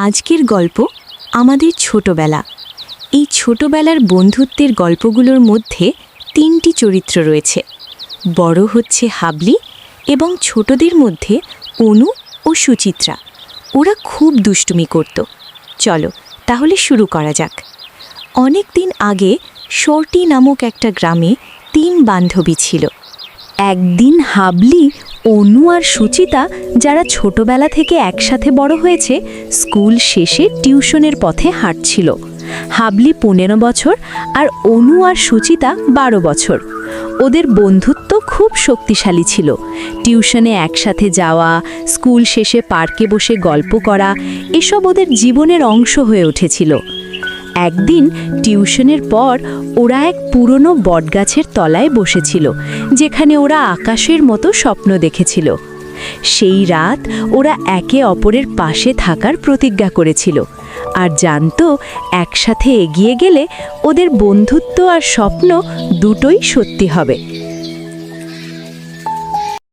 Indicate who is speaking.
Speaker 1: আজকের গল্প আমাদের ছোটবেলা। এই ছোটবেলার বন্ধুত্বের গল্পগুলোর মধ্যে তিনটি চরিত্র রয়েছে। বড় হচ্ছে হাবলি এবং ছোটদের মধ্যে অনু ও সুচিত্রা। ওরা খুব দুষ্টুমি করত। চলো তাহলে শুরু করা যাক। অনেক দিন আগে শর্টি নামক একটা গ্রামে তিন বান্ধবী ছিল। একদিন হাবলি, অনু আর সুচিতা, যারা ছোটবেলা থেকে একসাথে বড় হয়েছে, স্কুল শেষে টিউশনের পথে হাঁটছিল। হাবলি 15 বছর আর অনু আর সুচিতা 12 বছর। ওদের বন্ধুত্ব খুব শক্তিশালী ছিল। টিউশনে একসাথে যাওয়া, স্কুল শেষে পার্কে বসে গল্প করা, এসব ওদের জীবনের অংশ হয়ে উঠেছিল। একদিন টিউশনের পর ওরা এক পুরনো বটগাছের তলায় বসেছিল, যেখানে ওরা আকাশের মতো স্বপ্ন দেখেছিল। সেই রাত ওরা একে অপরের পাশে থাকার প্রতিজ্ঞা করেছিল আর জানতো একসাথে এগিয়ে গেলে ওদের বন্ধুত্ব আর স্বপ্ন দুটোই সত্যি হবে।